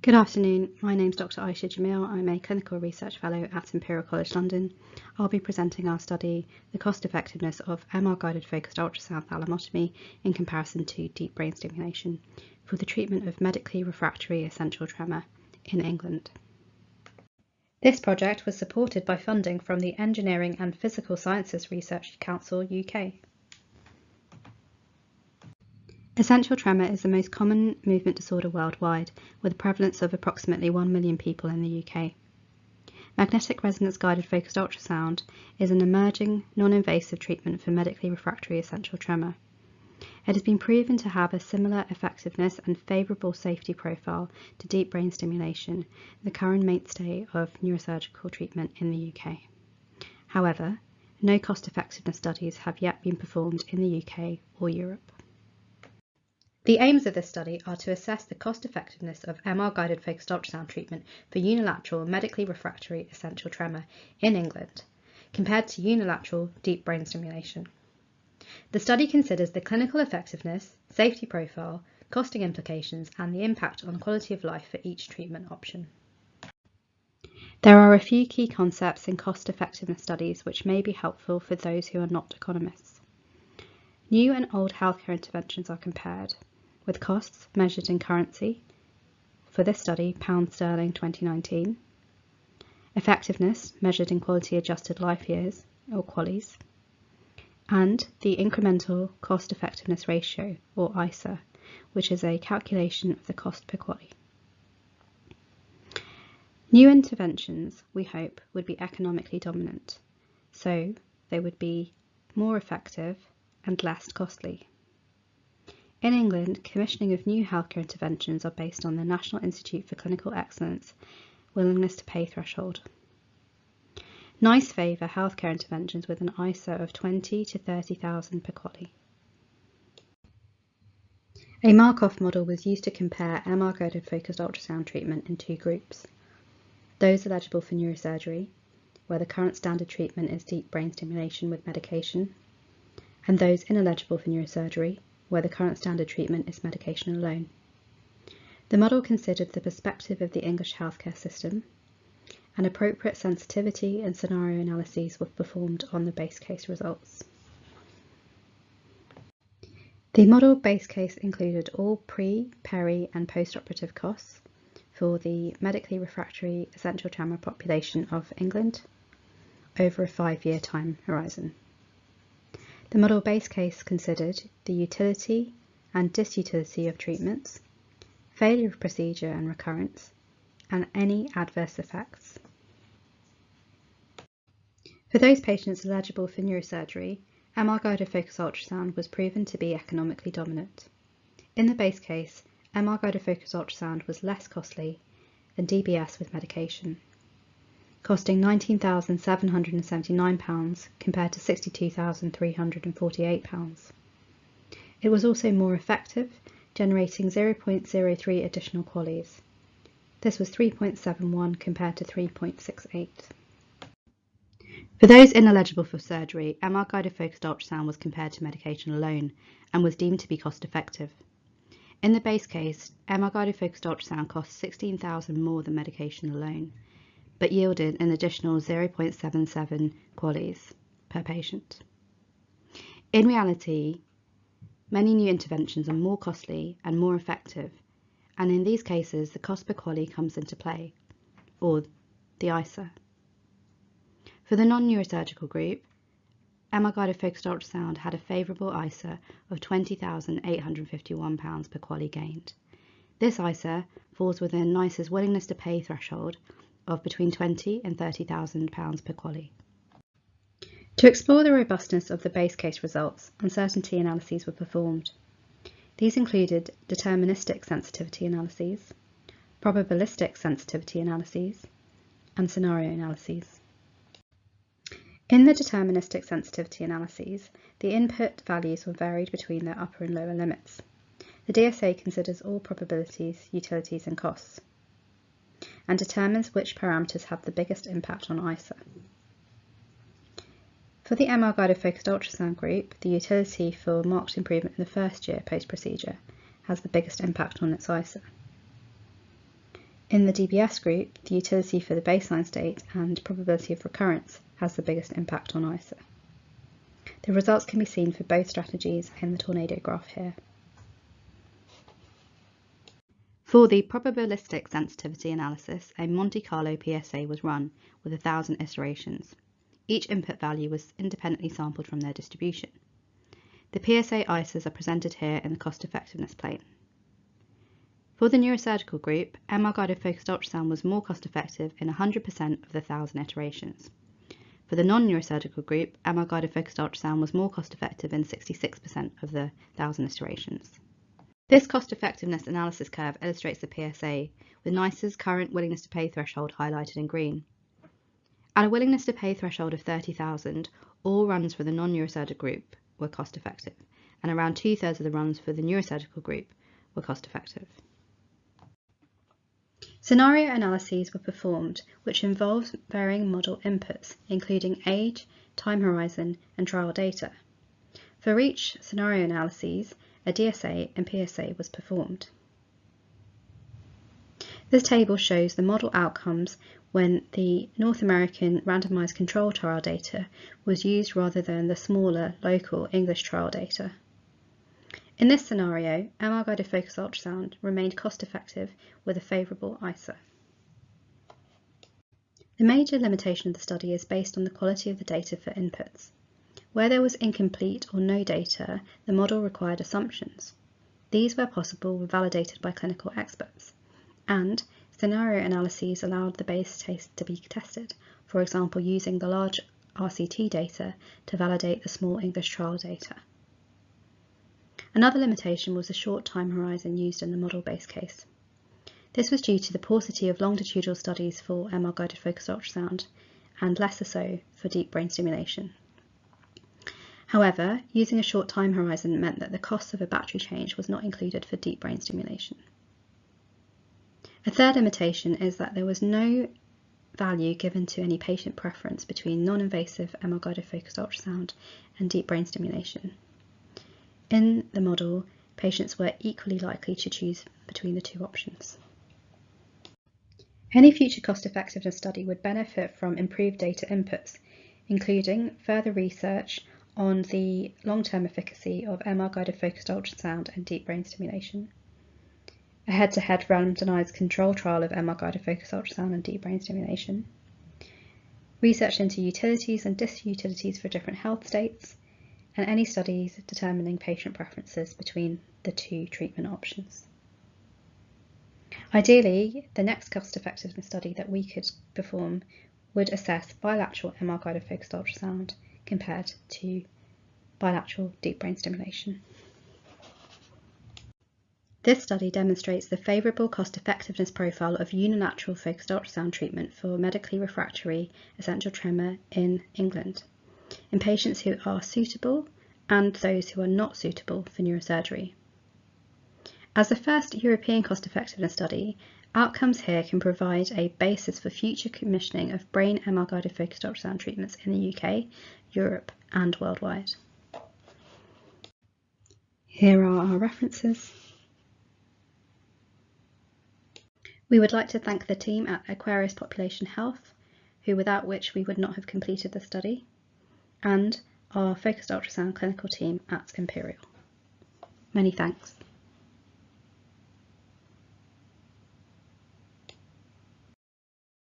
Good afternoon, my name is Dr. Ayesha Jameel. I'm a Clinical Research Fellow at Imperial College London. I'll be presenting our study, the cost effectiveness of MR-guided focused ultrasound thalamotomy in comparison to deep brain stimulation for the treatment of medically refractory essential tremor in England. This project was supported by funding from the Engineering and Physical Sciences Research Council UK. Essential tremor is the most common movement disorder worldwide, with a prevalence of approximately 1 million people in the UK. Magnetic resonance guided focused ultrasound is an emerging, non-invasive treatment for medically refractory essential tremor. It has been proven to have a similar effectiveness and favourable safety profile to deep brain stimulation, the current mainstay of neurosurgical treatment in the UK. However, no cost-effectiveness studies have yet been performed in the UK or Europe. The aims of this study are to assess the cost-effectiveness of MR-guided focused ultrasound treatment for unilateral medically refractory essential tremor in England, compared to unilateral deep brain stimulation. The study considers the clinical effectiveness, safety profile, costing implications, and the impact on quality of life for each treatment option. There are a few key concepts in cost-effectiveness studies which may be helpful for those who are not economists. New and old healthcare interventions are compared, with costs measured in currency, for this study pound sterling 2019, effectiveness measured in quality adjusted life years, or QALYs, and the incremental cost effectiveness ratio, or ICER, which is a calculation of the cost per QALY. New interventions, we hope, would be economically dominant, so they would be more effective and less costly. In England, commissioning of new healthcare interventions are based on the National Institute for Clinical Excellence willingness to pay threshold. NICE favour healthcare interventions with an ICER of 20 to 30,000 per QALY. A Markov model was used to compare MR-guided focused ultrasound treatment in two groups: those eligible for neurosurgery, where the current standard treatment is deep brain stimulation with medication, and those ineligible for neurosurgery, where the current standard treatment is medication alone. The model considered the perspective of the English healthcare system, and appropriate sensitivity and scenario analyses were performed on the base case results. The model base case included all pre, peri, and post-operative costs for the medically refractory essential tremor population of England over a 5-year time horizon. The model base case considered the utility and disutility of treatments, failure of procedure and recurrence, and any adverse effects. For those patients eligible for neurosurgery, MR-guided focused ultrasound was proven to be economically dominant. In the base case, MR-guided focused ultrasound was less costly than DBS with medication, costing £19,779 compared to £62,348. It was also more effective, generating 0.03 additional QALYs. This was 3.71 compared to 3.68. For those ineligible for surgery, MR-guided focused ultrasound was compared to medication alone and was deemed to be cost effective. In the base case, MR-guided focused ultrasound cost £16,000 more than medication alone, but yielded an additional 0.77 QALYs per patient. In reality, many new interventions are more costly and more effective, and in these cases the cost per QALY comes into play, or the ICER. For the non-neurosurgical group, MR-guided focused ultrasound had a favourable ICER of £20,851 per QALY gained. This ICER falls within NICE's willingness to pay threshold of between £20,000 and £30,000 per QALY. To explore the robustness of the base case results, uncertainty analyses were performed. These included deterministic sensitivity analyses, probabilistic sensitivity analyses, and scenario analyses. In the deterministic sensitivity analyses, the input values were varied between their upper and lower limits. The DSA considers all probabilities, utilities, and costs, and determines which parameters have the biggest impact on ICER. For the MR-guided focused ultrasound group, the utility for marked improvement in the first year post-procedure has the biggest impact on its ICER. In the DBS group, the utility for the baseline state and probability of recurrence has the biggest impact on Ayesha. The results can be seen for both strategies in the tornado graph here. For the probabilistic sensitivity analysis, a Monte Carlo PSA was run with 1,000 iterations. Each input value was independently sampled from their distribution. The PSA Ayeshas are presented here in the cost-effectiveness plane. For the neurosurgical group, MR-guided focused ultrasound was more cost-effective in 100% of the 1,000 iterations. For the non-neurosurgical group, MR-guided focused ultrasound was more cost-effective in 66% of the 1,000 iterations. This cost-effectiveness analysis curve illustrates the PSA, with NICE's current willingness to pay threshold highlighted in green. At a willingness to pay threshold of 30,000, all runs for the non-neurosurgical group were cost-effective, and around 2/3 of the runs for the neurosurgical group were cost-effective. Scenario analyses were performed, which involved varying model inputs, including age, time horizon, and trial data. For each scenario analyses, a DSA and PSA was performed. This table shows the model outcomes when the North American randomized control trial data was used rather than the smaller local English trial data. In this scenario, MR-guided focused ultrasound remained cost-effective with a favourable Ayesha. The major limitation of the study is based on the quality of the data for inputs. Where there was incomplete or no data, the model required assumptions. These, where possible, were validated by clinical experts, and scenario analyses allowed the base case to be tested, for example using the large RCT data to validate the small English trial data. Another limitation was the short time horizon used in the model base case. This was due to the paucity of longitudinal studies for MR-guided focused ultrasound, and lesser so for deep brain stimulation. However, using a short time horizon meant that the cost of a battery change was not included for deep brain stimulation. A third limitation is that there was no value given to any patient preference between non-invasive MR-guided focused ultrasound and deep brain stimulation. In the model, patients were equally likely to choose between the two options. Any future cost-effectiveness study would benefit from improved data inputs, including further research on the long-term efficacy of MR-guided focused ultrasound and deep brain stimulation, a head-to-head randomized control trial of MR-guided focused ultrasound and deep brain stimulation, research into utilities and disutilities for different health states, and any studies determining patient preferences between the two treatment options. Ideally, the next cost-effectiveness study that we could perform would assess bilateral MR-guided focused ultrasound compared to bilateral deep brain stimulation. This study demonstrates the favourable cost-effectiveness profile of unilateral focused ultrasound treatment for medically refractory essential tremor in England, in patients who are suitable and those who are not suitable for neurosurgery. As the first European cost-effectiveness study, outcomes here can provide a basis for future commissioning of brain MR-guided focused ultrasound treatments in the UK, Europe and worldwide. Here are our references. We would like to thank the team at Aquarius Population Health, without which we would not have completed the study, and our focused ultrasound clinical team at Imperial. Many thanks.